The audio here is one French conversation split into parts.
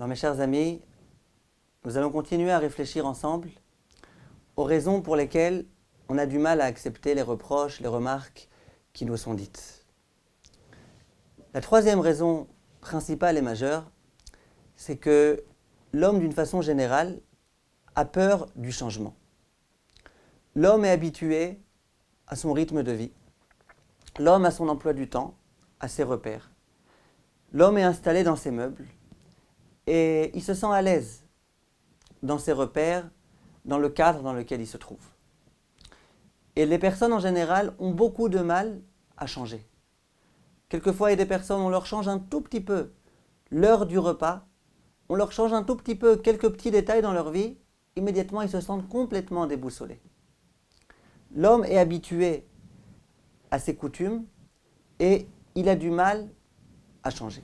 Alors mes chers amis, nous allons continuer à réfléchir ensemble aux raisons pour lesquelles on a du mal à accepter les reproches, les remarques qui nous sont dites. La troisième raison principale et majeure, c'est que l'homme, d'une façon générale, a peur du changement. L'homme est habitué à son rythme de vie. L'homme a son emploi du temps, à ses repères. L'homme est installé dans ses meubles et il se sent à l'aise dans ses repères, dans le cadre dans lequel il se trouve. Et les personnes en général ont beaucoup de mal à changer. Quelquefois, il y a des personnes, on leur change un tout petit peu l'heure du repas, on leur change un tout petit peu quelques petits détails dans leur vie, immédiatement ils se sentent complètement déboussolés. L'homme est habitué à ses coutumes et il a du mal à changer.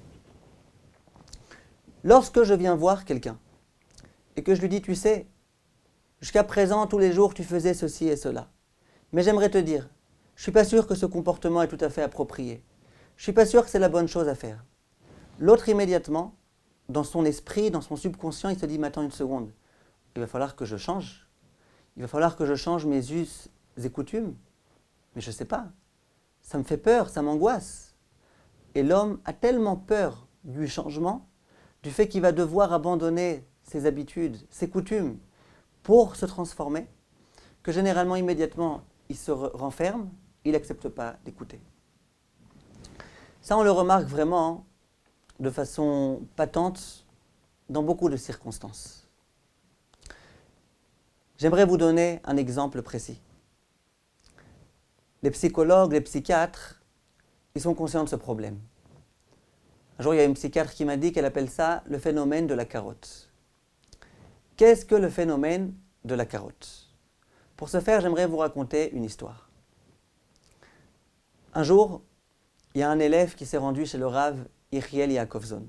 Lorsque je viens voir quelqu'un et que je lui dis, tu sais, jusqu'à présent, tous les jours, tu faisais ceci et cela, mais j'aimerais te dire, je ne suis pas sûr que ce comportement est tout à fait approprié. Je ne suis pas sûr que c'est la bonne chose à faire. L'autre, immédiatement, dans son esprit, dans son subconscient, il se dit, mais attends une seconde, il va falloir que je change. Il va falloir que je change mes us et coutumes. Mais je ne sais pas. Ça me fait peur, ça m'angoisse. Et l'homme a tellement peur du changement, du fait qu'il va devoir abandonner ses habitudes, ses coutumes, pour se transformer, que généralement, immédiatement, il se renferme, il n'accepte pas d'écouter. Ça, on le remarque vraiment de façon patente dans beaucoup de circonstances. J'aimerais vous donner un exemple précis. Les psychologues, les psychiatres, ils sont conscients de ce problème. Un jour, il y a une psychiatre qui m'a dit qu'elle appelle ça le phénomène de la carotte. Qu'est-ce que le phénomène de la carotte? Pour ce faire, j'aimerais vous raconter une histoire. Un jour, il y a un élève qui s'est rendu chez le Rav Yechiel Yaakovzon.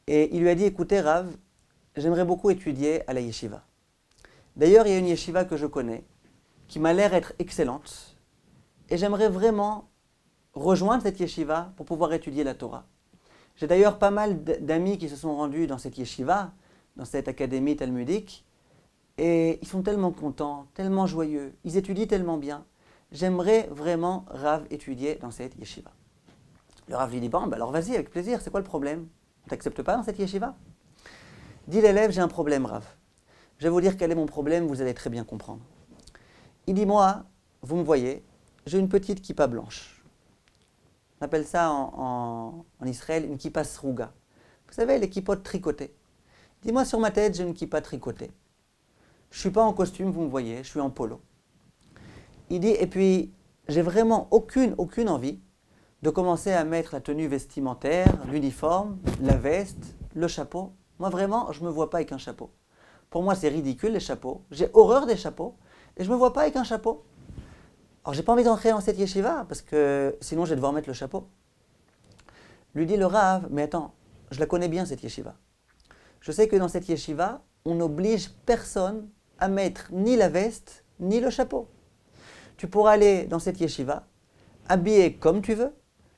Et il lui a dit, écoutez Rav, j'aimerais beaucoup étudier à la yeshiva. D'ailleurs, il y a une yeshiva que je connais, qui m'a l'air être excellente, et j'aimerais vraiment rejoindre cette yeshiva pour pouvoir étudier la Torah. J'ai d'ailleurs pas mal d'amis qui se sont rendus dans cette yeshiva, dans cette académie talmudique, et ils sont tellement contents, tellement joyeux, ils étudient tellement bien. J'aimerais vraiment, Rav, étudier dans cette yeshiva. Le Rav lui dit, bon, alors vas-y, avec plaisir, c'est quoi le problème? On ne t'accepte pas dans cette yeshiva? Dit l'élève, j'ai un problème, Rav. Je vais vous dire quel est mon problème, vous allez très bien comprendre. Il dit, moi, vous me voyez, j'ai une petite kippa blanche. On appelle ça en Israël une kippa sruga. Vous savez, les kippotes tricotées. Dis-moi, sur ma tête, j'ai une kippa tricotée. Je ne suis pas en costume, vous me voyez, je suis en polo. Il dit, et puis, j'ai vraiment aucune envie de commencer à mettre la tenue vestimentaire, l'uniforme, la veste, le chapeau. Moi, vraiment, je ne me vois pas avec un chapeau. Pour moi, c'est ridicule, les chapeaux. J'ai horreur des chapeaux et je ne me vois pas avec un chapeau. Alors, j'ai pas envie d'entrer dans cette yeshiva parce que sinon, je vais devoir mettre le chapeau. Lui dit le Rav, mais attends, je la connais bien, cette yeshiva. Je sais que dans cette yeshiva, on n'oblige personne à mettre ni la veste, ni le chapeau. Tu pourras aller dans cette yeshiva, habillé comme tu veux.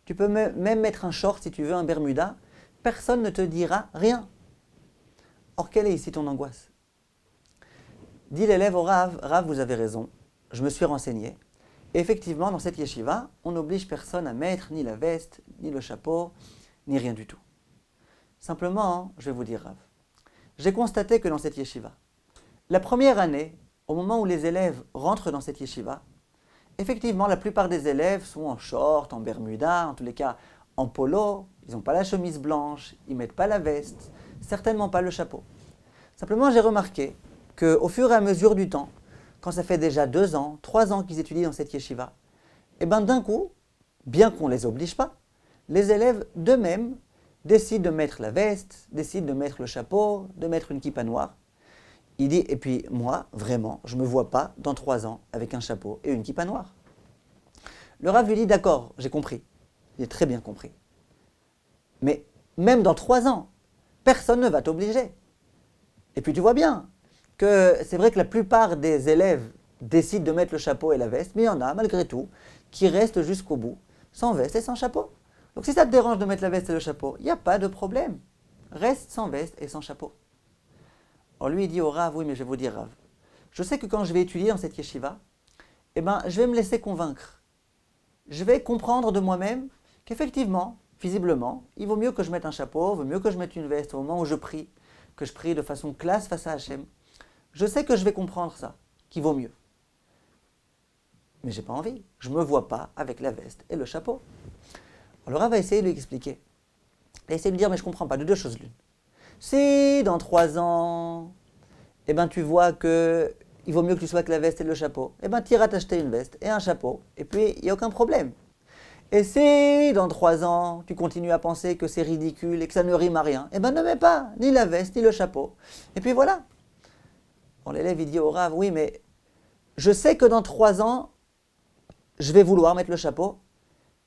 Tu peux même mettre un short si tu veux, un bermuda. Personne ne te dira rien. Or, quelle est ici ton angoisse? Dit l'élève au Rav, Rav, vous avez raison, je me suis renseigné. Et effectivement, dans cette yeshiva, on n'oblige personne à mettre ni la veste, ni le chapeau, ni rien du tout. Simplement, je vais vous dire, Rav, j'ai constaté que dans cette yeshiva, la première année, au moment où les élèves rentrent dans cette yeshiva, effectivement, la plupart des élèves sont en short, en bermuda, en tous les cas en polo, ils n'ont pas la chemise blanche, ils ne mettent pas la veste, certainement pas le chapeau. Simplement, j'ai remarqué qu'au fur et à mesure du temps, quand ça fait déjà 2 ans, 3 ans qu'ils étudient dans cette yeshiva, et bien d'un coup, bien qu'on ne les oblige pas, les élèves d'eux-mêmes décident de mettre la veste, décident de mettre le chapeau, de mettre une kippa noire. Il dit, et puis moi, vraiment, je ne me vois pas dans 3 ans avec un chapeau et une kippa noire. Le Rav lui dit, d'accord, j'ai compris. J'ai très bien compris. Mais même dans 3 ans, personne ne va t'obliger. Et puis tu vois bien que c'est vrai que la plupart des élèves décident de mettre le chapeau et la veste, mais il y en a, malgré tout, qui restent jusqu'au bout, sans veste et sans chapeau. Donc si ça te dérange de mettre la veste et le chapeau, il n'y a pas de problème. reste sans veste et sans chapeau. Alors lui, il dit au Rav, oui, mais je vais vous dire, Rav, je sais que quand je vais étudier dans cette yeshiva, je vais me laisser convaincre. Je vais comprendre de moi-même qu'effectivement, visiblement, il vaut mieux que je mette un chapeau, il vaut mieux que je mette une veste au moment où je prie, que je prie de façon classe face à Hachem. Je sais que je vais comprendre ça, qu'il vaut mieux. Mais j'ai pas envie. Je me vois pas avec la veste et le chapeau. Alors Rav va essayer de lui expliquer. Il va essayer de lui dire, mais je comprends pas, de deux choses l'une. Si dans 3 ans, tu vois que il vaut mieux que tu sois avec la veste et le chapeau, tu iras t'acheter une veste et un chapeau, et puis il n'y a aucun problème. Et si dans 3 ans, tu continues à penser que c'est ridicule et que ça ne rime à rien, ne mets pas ni la veste ni le chapeau. Et puis voilà. Bon, l'élève il dit au Rav, oui, mais je sais que dans 3 ans, je vais vouloir mettre le chapeau,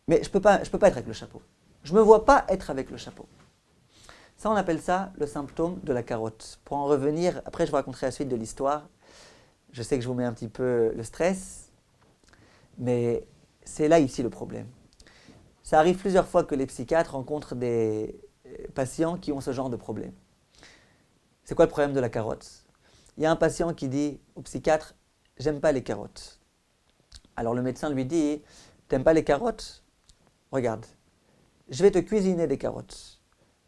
mais je peux pas être avec le chapeau. Je ne me vois pas être avec le chapeau. Ça, on appelle ça le symptôme de la carotte. Pour en revenir, après je vous raconterai la suite de l'histoire. Je sais que je vous mets un petit peu le stress, mais c'est là ici le problème. Ça arrive plusieurs fois que les psychiatres rencontrent des patients qui ont ce genre de problème. C'est quoi le problème de la carotte? Il y a un patient qui dit au psychiatre, j'aime pas les carottes. Alors le médecin lui dit, t'aimes pas les carottes? Regarde, je vais te cuisiner des carottes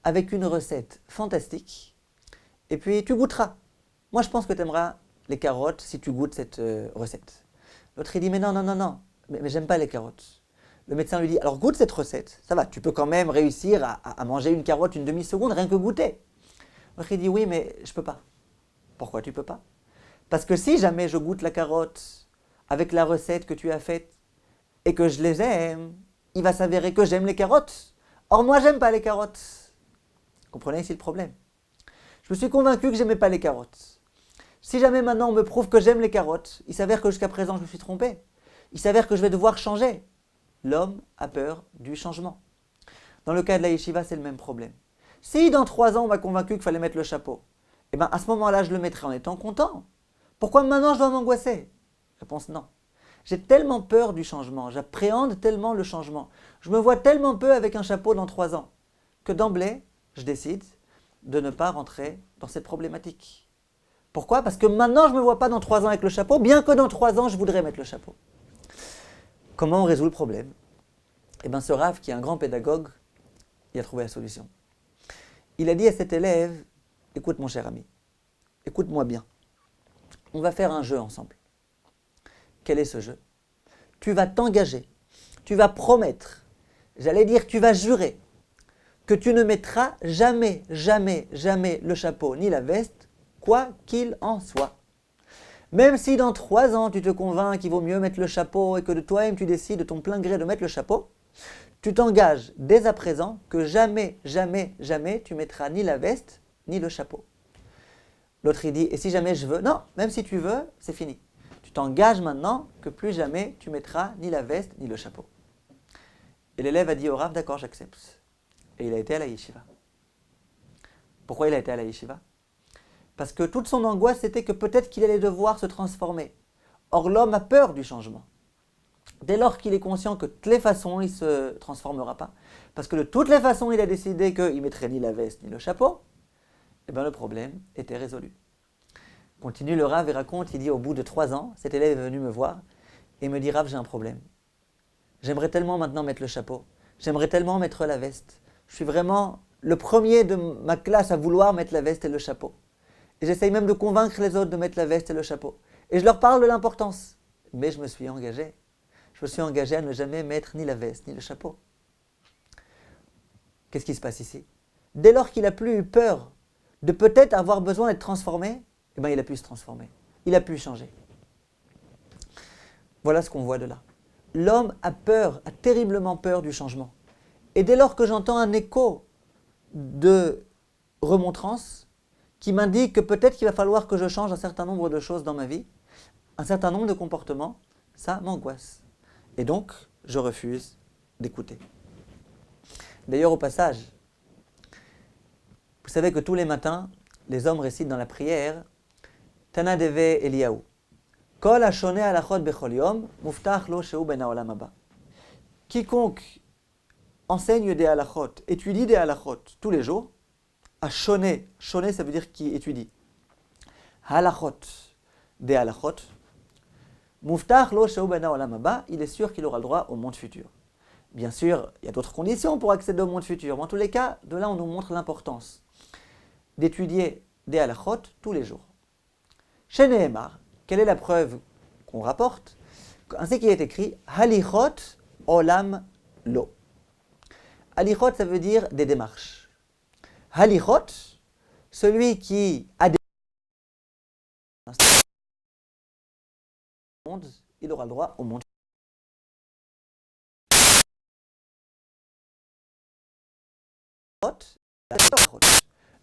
avec une recette fantastique et puis tu goûteras. Moi je pense que tu aimeras les carottes si tu goûtes cette recette. L'autre il dit, mais non, mais j'aime pas les carottes. Le médecin lui dit, alors goûte cette recette, ça va, tu peux quand même réussir à manger une carotte une demi-seconde, rien que goûter. L'autre il dit, oui, mais je peux pas. Pourquoi tu peux pas? Parce que si jamais je goûte la carotte avec la recette que tu as faite et que je les aime, il va s'avérer que j'aime les carottes. Or moi j'aime pas les carottes. Comprenez ici le problème. Je me suis convaincu que j'aimais pas les carottes. Si jamais maintenant on me prouve que j'aime les carottes, il s'avère que jusqu'à présent je me suis trompé. Il s'avère que je vais devoir changer. L'homme a peur du changement. Dans le cas de la yeshiva, c'est le même problème. Si dans 3 ans on m'a convaincu qu'il fallait mettre le chapeau, à ce moment-là je le mettrai en étant content. Pourquoi maintenant je dois m'angoisser? Réponse non. J'ai tellement peur du changement, j'appréhende tellement le changement, je me vois tellement peu avec un chapeau dans 3 ans, que d'emblée, je décide de ne pas rentrer dans cette problématique. Pourquoi? Parce que maintenant, je ne me vois pas dans 3 ans avec le chapeau, bien que dans 3 ans, je voudrais mettre le chapeau. Comment on résout le problème? Ce Rav, qui est un grand pédagogue, il a trouvé la solution. Il a dit à cet élève, écoute mon cher ami, écoute-moi bien, on va faire un jeu ensemble. Quel est ce jeu? Tu vas t'engager, tu vas promettre, j'allais dire tu vas jurer, que tu ne mettras jamais le chapeau ni la veste, quoi qu'il en soit. Même si dans 3 ans tu te convaincs qu'il vaut mieux mettre le chapeau et que de toi-même tu décides de ton plein gré de mettre le chapeau, tu t'engages dès à présent que jamais tu mettras ni la veste ni le chapeau. L'autre il dit, et si jamais je veux? Non, même si tu veux, c'est fini. Tu t'engages maintenant que plus jamais tu mettras ni la veste ni le chapeau. Et l'élève a dit au Rav, d'accord, j'accepte. Et il a été à la yeshiva. Pourquoi il a été à la yeshiva? Parce que toute son angoisse, c'était que peut-être qu'il allait devoir se transformer. Or, l'homme a peur du changement. Dès lors qu'il est conscient que de toutes les façons, il ne se transformera pas, parce que de toutes les façons, il a décidé qu'il ne mettrait ni la veste ni le chapeau, le problème était résolu. Continue le Rav et raconte, il dit au bout de 3 ans, cet élève est venu me voir et me dit, Rav, j'ai un problème. J'aimerais tellement maintenant mettre le chapeau, j'aimerais tellement mettre la veste. Je suis vraiment le premier de ma classe à vouloir mettre la veste et le chapeau. Et j'essaye même de convaincre les autres de mettre la veste et le chapeau. Et je leur parle de l'importance. Mais je me suis engagé. Je me suis engagé à ne jamais mettre ni la veste ni le chapeau. Qu'est-ce qui se passe ici? Dès lors qu'il n'a plus eu peur de peut-être avoir besoin d'être transformé, il a pu se transformer. Il a pu changer. Voilà ce qu'on voit de là. L'homme a peur, a terriblement peur du changement. Et dès lors que j'entends un écho de remontrance qui m'indique que peut-être qu'il va falloir que je change un certain nombre de choses dans ma vie, un certain nombre de comportements, ça m'angoisse. Et donc, je refuse d'écouter. D'ailleurs, au passage, vous savez que tous les matins, les hommes récitent dans la prière Tana Deve Eliyahu. Kol hashone halachot bechol yom, muftach lo shehu ben haolam haba. Quiconque enseigne des halachot, étudie des halachot tous les jours, à shoné. Shoné, ça veut dire qui étudie. Halachot, des halachot. Muftach lo shehu bena olam haba, il est sûr qu'il aura le droit au monde futur. Bien sûr, il y a d'autres conditions pour accéder au monde futur. Mais en tous les cas, de là, on nous montre l'importance d'étudier des halachot tous les jours. Chez Nehemar, quelle est la preuve qu'on rapporte? Ainsi qu'il est écrit, halichot olam lo. Halichot, ça veut dire des démarches. Halichot, celui qui a des monde, il aura le droit au monde.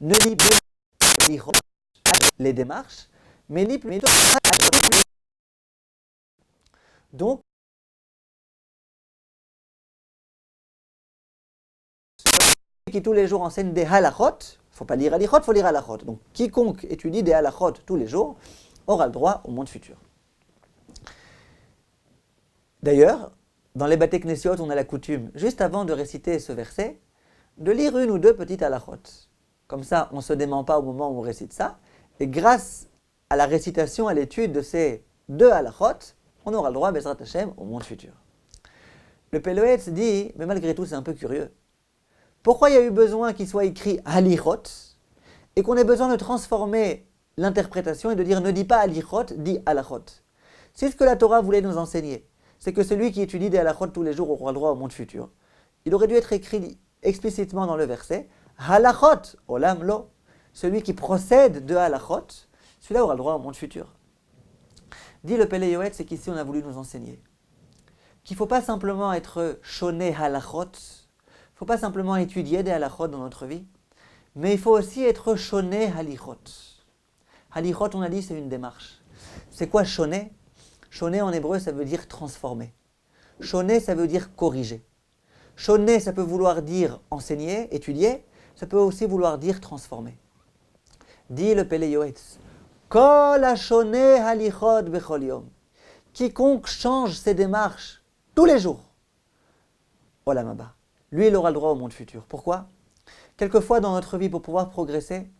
Ne lis pas les démarches, mais lis plutôt. Donc, qui tous les jours enseigne des halachot, il ne faut pas lire halichot, il faut lire halachot. Donc, quiconque étudie des halachot tous les jours aura le droit au monde futur. D'ailleurs, dans les Bate Knesiot, on a la coutume, juste avant de réciter ce verset, de lire une ou deux petites halachot. Comme ça, on ne se dément pas au moment où on récite ça. Et grâce à la récitation, à l'étude de ces deux halachot, on aura le droit, Bezrat Hashem, au monde futur. Le Peloetz dit, mais malgré tout, c'est un peu curieux. Pourquoi il y a eu besoin qu'il soit écrit halichot et qu'on ait besoin de transformer l'interprétation et de dire ne dis pas halichot, dis halachot. C'est ce que la Torah voulait nous enseigner. C'est que celui qui étudie des halachot tous les jours aura le droit au monde futur. Il aurait dû être écrit explicitement dans le verset halachot olam lo. Celui qui procède de halachot, celui-là aura le droit au monde futur. Dit le Pele Yoetz, c'est qu'ici on a voulu nous enseigner qu'il ne faut pas simplement être shoné halachot, il ne faut pas simplement étudier des halachot dans notre vie, mais il faut aussi être shoné halichot. Halichot, on a dit, c'est une démarche. C'est quoi shoné? Shoné en hébreu, ça veut dire transformer. Shoné, ça veut dire corriger. Shoné, ça peut vouloir dire enseigner, étudier, ça peut aussi vouloir dire transformer. Dit le Pele Yoetz, Kol ha-shoné halichot bechol yom. Quiconque change ses démarches tous les jours, olam haba, lui, il aura le droit au monde futur. Pourquoi? Quelquefois, dans notre vie, pour pouvoir progresser,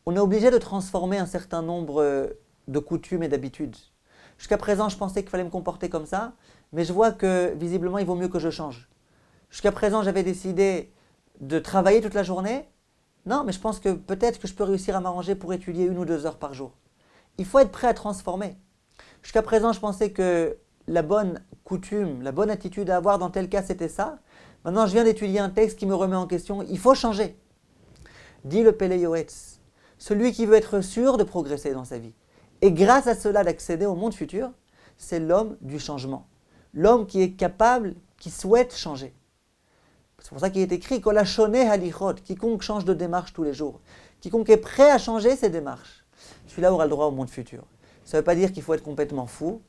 on est obligé de transformer un certain nombre de coutumes et d'habitudes. Jusqu'à présent, je pensais qu'il fallait me comporter comme ça, mais je vois que, visiblement, il vaut mieux que je change. Jusqu'à présent, j'avais décidé de travailler toute la journée. Non, mais je pense que peut-être que je peux réussir à m'arranger pour étudier 1 ou 2 heures par jour. Il faut être prêt à transformer. Jusqu'à présent, je pensais que la bonne coutume, la bonne attitude à avoir dans tel cas, c'était ça. Maintenant, je viens d'étudier un texte qui me remet en question. Il faut changer. Dit le Pele Yoetz, celui qui veut être sûr de progresser dans sa vie, et grâce à cela d'accéder au monde futur, c'est l'homme du changement. L'homme qui est capable, qui souhaite changer. C'est pour ça qu'il est écrit Kol ha-shoné halichot, quiconque change de démarche tous les jours, quiconque est prêt à changer ses démarches, celui-là aura le droit au monde futur. Ça ne veut pas dire qu'il faut être complètement fou,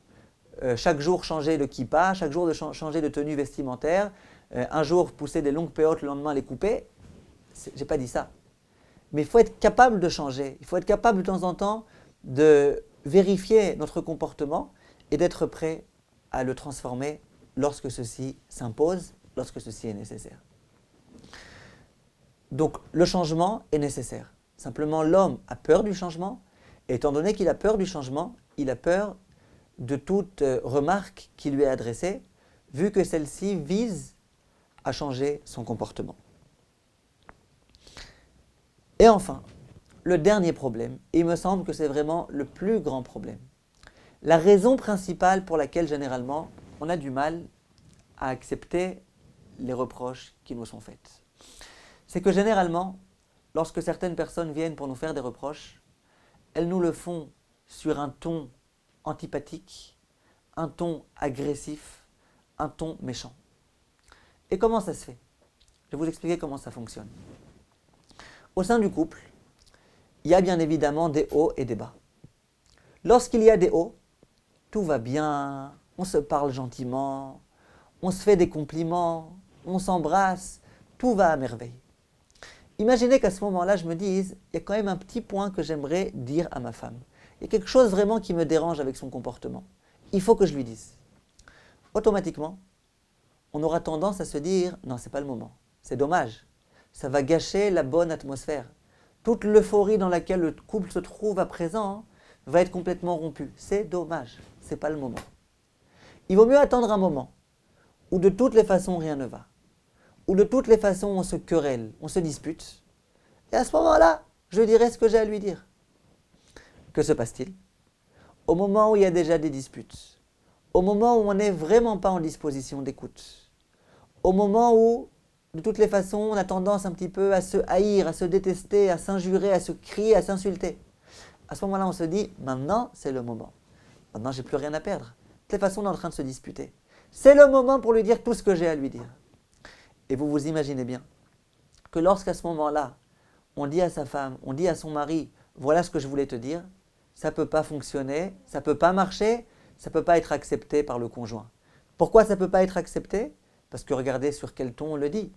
chaque jour changer de kippa, chaque jour changer de tenue vestimentaire, un jour pousser des longues péotes, le lendemain les couper. J'ai pas dit ça. Mais il faut être capable de changer, il faut être capable de temps en temps de vérifier notre comportement et d'être prêt à le transformer lorsque ceci s'impose, lorsque ceci est nécessaire. Donc le changement est nécessaire. Simplement l'homme a peur du changement, et étant donné qu'il a peur du changement, il a peur de toute remarque qui lui est adressée, vu que celle-ci vise à changer son comportement. Et enfin, le dernier problème, et il me semble que c'est vraiment le plus grand problème, la raison principale pour laquelle généralement on a du mal à accepter les reproches qui nous sont faits, c'est que généralement, lorsque certaines personnes viennent pour nous faire des reproches, elles nous le font sur un ton antipathique, un ton agressif, un ton méchant. Et comment ça se fait? Je vais vous expliquer comment ça fonctionne. Au sein du couple, il y a bien évidemment des hauts et des bas. Lorsqu'il y a des hauts, tout va bien, on se parle gentiment, on se fait des compliments, on s'embrasse, tout va à merveille. Imaginez qu'à ce moment-là, je me dise, il y a quand même un petit point que j'aimerais dire à ma femme. Il y a quelque chose vraiment qui me dérange avec son comportement. Il faut que je lui dise. Automatiquement, on aura tendance à se dire, non, c'est pas le moment. C'est dommage. Ça va gâcher la bonne atmosphère. toute l'euphorie dans laquelle le couple se trouve à présent va être complètement rompue. C'est dommage, ce n'est pas le moment. Il vaut mieux attendre un moment où de toutes les façons rien ne va, où de toutes les façons on se querelle, on se dispute, et à ce moment-là, je dirai ce que j'ai à lui dire. Que se passe-t-il? Au moment où il y a déjà des disputes, au moment où on n'est vraiment pas en disposition d'écoute, au moment où, de toutes les façons, on a tendance un petit peu à se haïr, à se détester, à s'injurer, à se crier, à s'insulter. À ce moment-là, on se dit, maintenant, c'est le moment. Maintenant, j'ai plus rien à perdre. De toutes les façons, on est en train de se disputer. C'est le moment pour lui dire tout ce que j'ai à lui dire. Et vous vous imaginez bien que lorsqu'à ce moment-là, on dit à sa femme, on dit à son mari, voilà ce que je voulais te dire, ça ne peut pas fonctionner, ça ne peut pas marcher, ça ne peut pas être accepté par le conjoint. Pourquoi ça ne peut pas être accepté? Parce que regardez sur quel ton on le dit.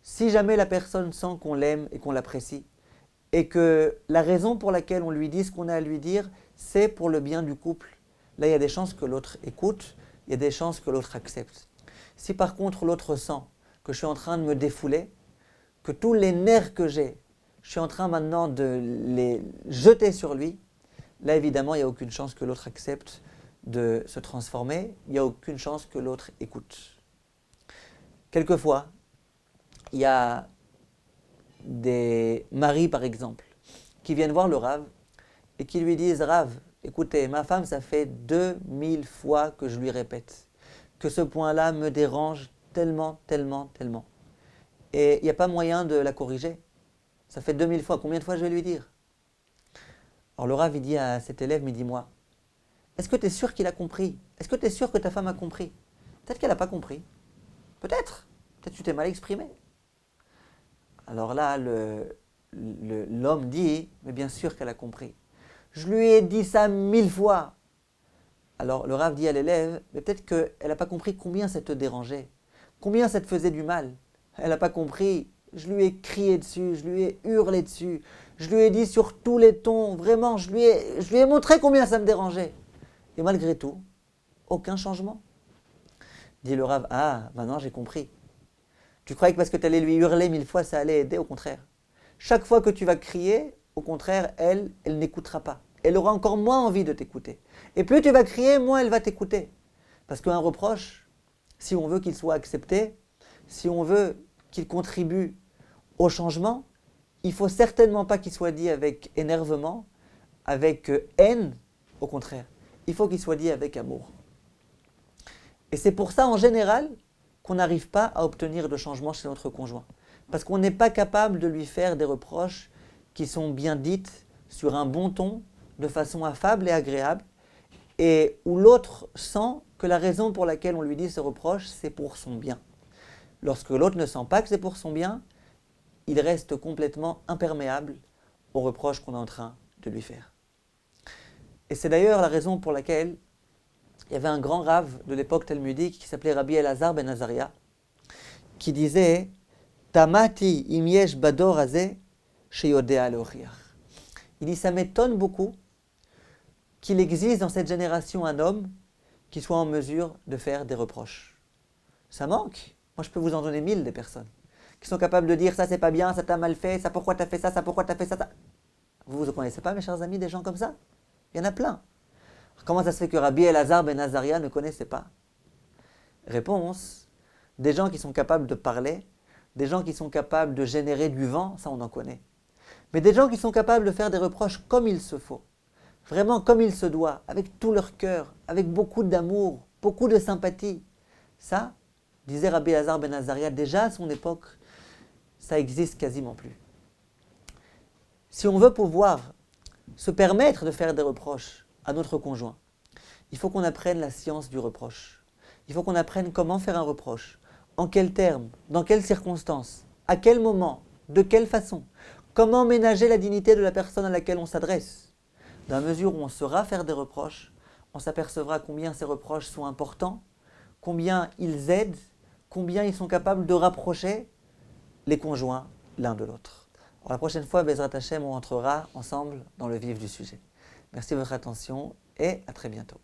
Si jamais la personne sent qu'on l'aime et qu'on l'apprécie, et que la raison pour laquelle on lui dit ce qu'on a à lui dire, c'est pour le bien du couple, là il y a des chances que l'autre écoute, il y a des chances que l'autre accepte. Si par contre l'autre sent que je suis en train de me défouler, que tous les nerfs que j'ai, je suis en train maintenant de les jeter sur lui, là évidemment il n'y a aucune chance que l'autre accepte de se transformer, il n'y a aucune chance que l'autre écoute. Quelquefois, il y a des maris par exemple qui viennent voir le Rav et qui lui disent « Rav, écoutez, ma femme ça fait 2000 fois que je lui répète que ce point-là me dérange tellement, tellement, tellement. Et il n'y a pas moyen de la corriger. Ça fait 2000 fois, combien de fois je vais lui dire ?» Alors le Rav il dit à cet élève, mais dis-moi, est-ce que tu es sûr qu'il a compris? Est-ce que tu es sûr que ta femme a compris? Peut-être qu'elle n'a pas compris. Peut-être que tu t'es mal exprimé. Alors là, l'homme dit, mais bien sûr qu'elle a compris. Je lui ai dit ça 1000 fois. Alors le Rav dit à l'élève, mais peut-être qu'elle n'a pas compris combien ça te dérangeait, combien ça te faisait du mal. Elle n'a pas compris. Je lui ai crié dessus, je lui ai hurlé dessus, je lui ai dit sur tous les tons, vraiment, je lui ai montré combien ça me dérangeait. Et malgré tout, aucun changement. Dit le Rav, ah, maintenant j'ai compris. Tu croyais que parce que tu allais lui hurler 1000 fois, ça allait aider? Au contraire. Chaque fois que tu vas crier, au contraire, elle n'écoutera pas. Elle aura encore moins envie de t'écouter. Et plus tu vas crier, moins elle va t'écouter. Parce qu'un reproche, si on veut qu'il soit accepté, si on veut qu'il contribue au changement, il ne faut certainement pas qu'il soit dit avec énervement, avec haine, au contraire. Il faut qu'il soit dit avec amour. Et c'est pour ça, en général, qu'on n'arrive pas à obtenir de changement chez notre conjoint. Parce qu'on n'est pas capable de lui faire des reproches qui sont bien dites, sur un bon ton, de façon affable et agréable, et où l'autre sent que la raison pour laquelle on lui dit ce reproche, c'est pour son bien. Lorsque l'autre ne sent pas que c'est pour son bien, il reste complètement imperméable aux reproches qu'on est en train de lui faire. Et c'est d'ailleurs la raison pour laquelle il y avait un grand rave de l'époque talmudique qui s'appelait Rabbi Elazar ben Azaria, qui disait « Tamati im yesh bador hazeh sheyodea leochiach » Il dit « Ça m'étonne beaucoup qu'il existe dans cette génération un homme qui soit en mesure de faire des reproches. Ça manque. Moi, je peux vous en donner 1000 des personnes qui sont capables de dire « ça, c'est pas bien, ça t'a mal fait, ça, pourquoi t'as fait ça, pourquoi t'as fait ça, ça. » Vous ne connaissez pas, mes chers amis, des gens comme ça? Il y en a plein. Comment ça se fait que Rabbi Elazar ben Azaria ne connaissait pas? Réponse, des gens qui sont capables de parler, des gens qui sont capables de générer du vent, ça on en connaît. Mais des gens qui sont capables de faire des reproches comme il se faut, vraiment comme il se doit, avec tout leur cœur, avec beaucoup d'amour, beaucoup de sympathie. Ça, disait Rabbi Elazar ben Azaria, déjà à son époque, ça existe quasiment plus. Si on veut pouvoir se permettre de faire des reproches à notre conjoint, il faut qu'on apprenne la science du reproche. Il faut qu'on apprenne comment faire un reproche, en quels termes, dans quelles circonstances, à quel moment, de quelle façon, comment ménager la dignité de la personne à laquelle on s'adresse. Dans la mesure où on saura faire des reproches, on s'apercevra combien ces reproches sont importants, combien ils aident, combien ils sont capables de rapprocher les conjoints l'un de l'autre. Alors la prochaine fois, Bezrat Hashem, on entrera ensemble dans le vif du sujet. Merci de votre attention et à très bientôt.